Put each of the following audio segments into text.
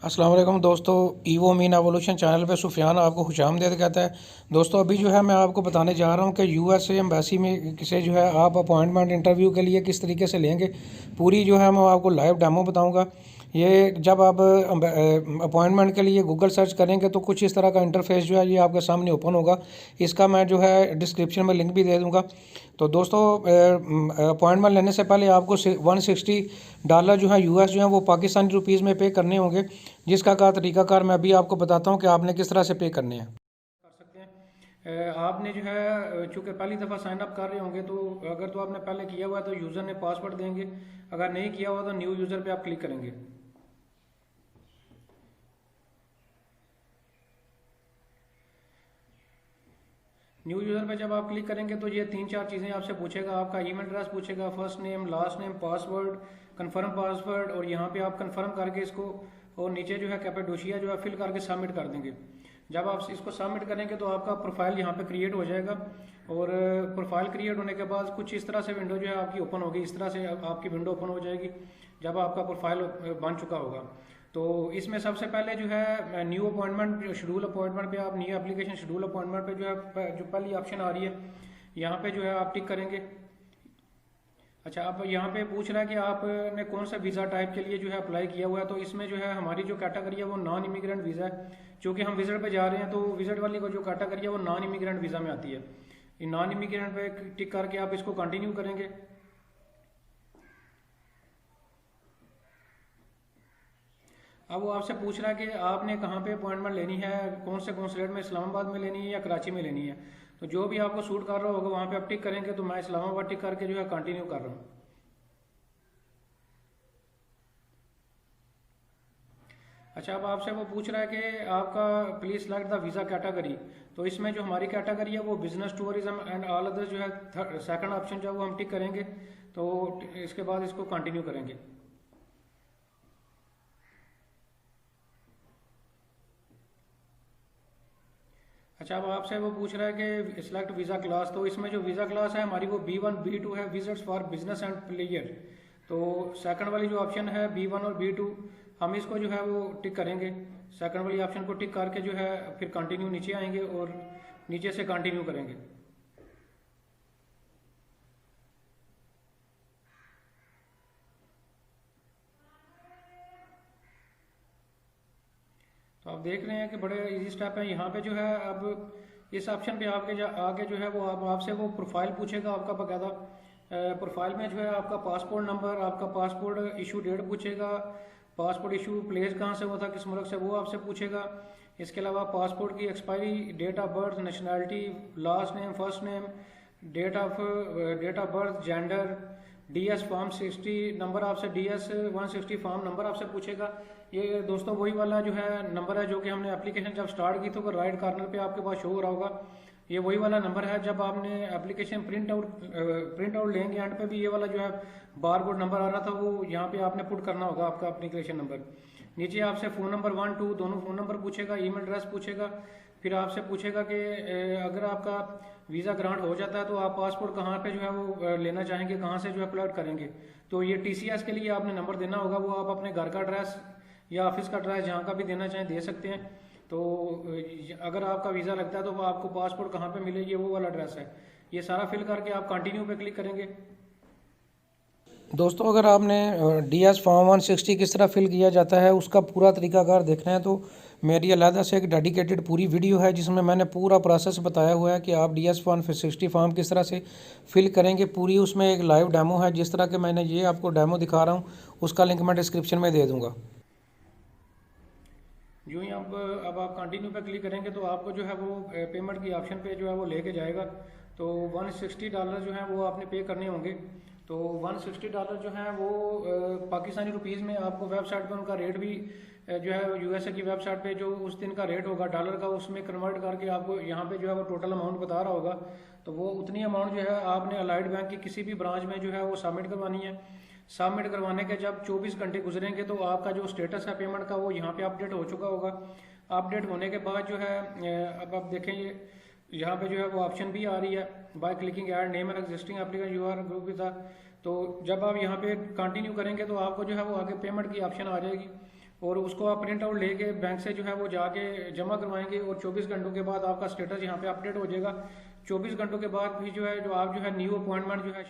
अस्सलाम वालेकुम दोस्तों, ईवो मीन एवोल्यूशन चैनल पे सुफियान आपको खुशामदीद कहता है। दोस्तों अभी जो है मैं आपको बताने जा रहा हूँ कि यूएसए एम्बेसी में से जो है आप अपॉइंटमेंट इंटरव्यू के लिए किस तरीके से लेंगे। पूरी जो है मैं आपको लाइव डेमो बताऊँगा। ये जब आप अपॉइंटमेंट के लिए गूगल सर्च करेंगे तो कुछ इस तरह का इंटरफेस जो है ये आपके सामने ओपन होगा। इसका मैं जो है डिस्क्रिप्शन में लिंक भी दे दूँगा। तो दोस्तों अपॉइंटमेंट लेने से पहले आपको $160 जो है यूएस जो है वो पाकिस्तानी रुपीज़ में पे करने होंगे, जिसका का तरीकाकार मैं अभी आपको बताता हूँ कि आपने किस तरह से पे करने हैं। कर सकते हैं आपने जो है चूँकि पहली दफ़ा साइन अप कर रहे होंगे तो अगर तो आपने पहले किया हुआ है तो यूज़र ने पासवर्ड देंगे, अगर नहीं किया हुआ तो न्यू यूज़र पे आप क्लिक करेंगे। न्यू यूज़र पे जब आप क्लिक करेंगे तो ये तीन चार चीज़ें आपसे पूछेगा। आपका ईमेल एड्रेस पूछेगा, first name, last name, password, confirm password, और यहाँ पे आप कंफर्म करके इसको और नीचे जो है कैपेडोशिया जो है फिल करके सबमिट कर देंगे। जब आप इसको सबमिट करेंगे तो आपका प्रोफाइल यहाँ पे क्रिएट हो जाएगा, और प्रोफाइल क्रिएट होने के बाद कुछ इस तरह से विंडो जो है आपकी ओपन होगी। इस तरह से आपकी विंडो ओपन हो जाएगी जब आपका प्रोफाइल बन चुका होगा। तो इसमें सबसे पहले जो है न्यू अपॉइंटमेंट, शेड्यूल अपॉइंटमेंट पे आप न्यू एप्लीकेशन शेड्यूल अपॉइंटमेंट पे जो है जो पहली ऑप्शन आ रही है यहाँ पे जो है आप टिक करेंगे। अच्छा, अब यहाँ पे पूछ रहा है कि आपने कौन सा वीज़ा टाइप के लिए जो है अप्लाई किया हुआ है। तो इसमें जो है हमारी जो कैटेगरी है वो नॉन इमिग्रेंट वीज़ा है। क्योंकि हम विजिट पे जा रहे हैं तो विजिट वाली को जो कैटेगरी है वो नॉन इमिग्रेंट वीज़ा में आती है। ये नॉन इमिग्रेंट पे टिक करके आप इसको कंटिन्यू करेंगे। अब वो आपसे पूछ रहा है कि आपने कहाँ पे अपॉइंटमेंट लेनी है, कौन से कॉन्सुलेट में, इस्लामाबाद में लेनी है या कराची में लेनी है। तो जो भी आपको सूट कर रहा होगा वहाँ पे आप टिक करेंगे। तो मैं इस्लामाबाद टिक करके जो है कंटिन्यू कर रहा हूँ। अच्छा, अब आपसे वो पूछ रहा है कि आपका please select the visa category. तो इसमें जो हमारी कैटेगरी है वो business tourism and all other जो है सेकंड ऑप्शन जो है वो हम टिक करेंगे। तो इसके बाद इसको कंटिन्यू करेंगे। अच्छा, अब आपसे वो पूछ रहा है कि सिलेक्ट वीज़ा क्लास। तो इसमें जो वीज़ा क्लास है हमारी वो B1 B2 है, visits for business and player. तो सेकंड वाली जो ऑप्शन है B1 और B2, हम इसको जो है वो टिक करेंगे। सेकंड वाली ऑप्शन को टिक करके जो है फिर कंटिन्यू नीचे आएंगे और नीचे से कंटिन्यू करेंगे। तो आप देख रहे हैं कि बड़े इजी स्टेप है। यहाँ पे जो है अब इस ऑप्शन पे आपके आगे जो है वो आपसे वो प्रोफाइल पूछेगा आपका बकायदा। प्रोफाइल में जो है आपका पासपोर्ट नंबर, आपका पासपोर्ट इशू डेट पूछेगा, पासपोर्ट इशू प्लेस कहाँ से हुआ था, किस मुल्क से, वो आपसे पूछेगा। इसके अलावा पासपोर्ट की expiry, date of birth, nationality, last name, first name, date of birth, gender, DS form 60 number आपसे, DS 160 फॉर्म नंबर आपसे पूछेगा। ये दोस्तों वही वाला जो है नंबर है जो कि हमने एप्लीकेशन जब स्टार्ट की तो राइट कॉर्नर पे आपके पास शो हो रहा होगा। ये वही वाला नंबर है। जब आपने एप्लीकेशन प्रिंट आउट लेंगे एंड पे भी ये वाला जो है बार कोड नंबर आ रहा था वो यहाँ पे आपने पुट करना होगा आपका एप्लीकेशन नंबर। नीचे आपसे फ़ोन नंबर 1 2 दोनों फ़ोन नंबर पूछेगा, ईमेल एड्रेस पूछेगा। फिर आपसे पूछेगा कि अगर आपका वीज़ा ग्रांट हो जाता है तो आप पासपोर्ट कहाँ पे जो है वो लेना चाहेंगे, कहाँ से जो है अप्लाई करेंगे। तो ये TCS के लिए आपने नंबर देना होगा, वो आप अपने घर का एड्रेस या ऑफिस का एड्रेस जहाँ का भी देना चाहें दे सकते हैं। तो अगर आपका वीज़ा लगता है तो वो आपको पासपोर्ट कहाँ पे मिलेगी वो वाला एड्रेस है। ये सारा फिल करके आप कंटिन्यू पे क्लिक करेंगे। दोस्तों अगर आपने DS फॉर्म 160 किस तरह फिल किया जाता है उसका पूरा तरीकाकार देखना है तो मेरी अलहदा से एक डेडिकेटेड पूरी वीडियो है जिसमें मैंने पूरा प्रोसेस बताया हुआ है कि आप DS 160 फॉर्म किस तरह से फिल करेंगे। पूरी उसमें एक लाइव डेमो है, जिस तरह के मैंने ये आपको डेमो दिखा रहा हूँ उसका लिंक मैं डिस्क्रिप्शन में दे दूँगा। जो ही अब आप कंटिन्यू पे क्लिक करेंगे तो आपको जो है वो पेमेंट की ऑप्शन पे जो है वो लेके जाएगा। तो $160 जो है वो आपने पे करने होंगे। तो $160 जो है वो पाकिस्तानी रुपीज़ में आपको वेबसाइट पे उनका रेट भी जो है USA की वेबसाइट पे जो उस दिन का रेट होगा डॉलर का उसमें कन्वर्ट करके आपको यहाँ पे जो है वो टोटल अमाउंट बता रहा होगा। तो वो उतनी अमाउंट जो है आपने अलाइड बैंक की किसी भी ब्रांच में जो है वो सबमिट करवानी है। सबमिट करवाने के जब 24 घंटे गुजरेंगे तो आपका जो स्टेटस है पेमेंट का वो यहाँ पे अपडेट हो चुका होगा। अपडेट होने के बाद जो है अब आप देखें ये यहाँ पे जो है वो ऑप्शन भी आ रही है, by clicking add name and existing application you are group with. तो जब आप यहाँ पे कंटिन्यू करेंगे तो आपको जो है वो आगे पेमेंट की ऑप्शन आ जाएगी। और उसको आप प्रिंट आउट लेके बैंक से जो है वो जाके जमा करवाएंगे और 24 घंटों के बाद आपका स्टेटस यहाँ पे अपडेट हो जाएगा। 24 घंटों के बाद भी जो है जो आप जो है न्यू अपॉइंटमेंट जो है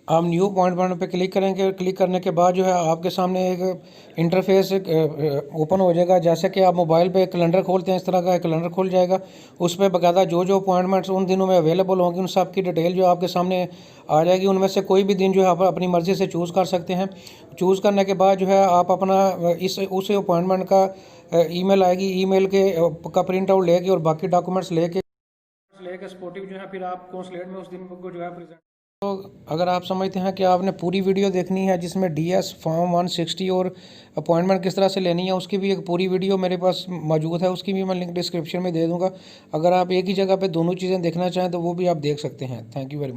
आप न्यू अपॉइंटमेंट पे क्लिक करेंगे और क्लिक करने के बाद जो है आपके सामने एक इंटरफेस ओपन हो जाएगा। जैसे कि आप मोबाइल पे कैलेंडर खोलते हैं, इस तरह का एक कैलेंडर खुल जाएगा। उस पर बाकायदा जो जो अपॉइंटमेंट्स उन दिनों में अवेलेबल होंगी उन सब की डिटेल जो आपके सामने आ जाएगी। उनमें से कोई भी दिन जो है आप अपनी मर्ज़ी से चूज़ कर सकते हैं। चूज़ करने के बाद जो है आप अपना उस अपॉइंटमेंट का ईमेल आएगी, ईमेल के का प्रिंट आउट लेके और बाकी डॉक्यूमेंट्स लेके स्पोर्टिव जो है फिर आप कॉन्सुलेट में उस दिन को जो है प्रेजेंट। तो अगर आप समझते हैं कि आपने पूरी वीडियो देखनी है जिसमें डीएस फॉर्म 160 और अपॉइंटमेंट किस तरह से लेनी है, उसकी भी एक पूरी वीडियो मेरे पास मौजूद है। उसकी भी मैं लिंक डिस्क्रिप्शन में दे दूंगा। अगर आप एक ही जगह पे दोनों चीज़ें देखना चाहें तो वो भी आप देख सकते हैं। Thank you very much.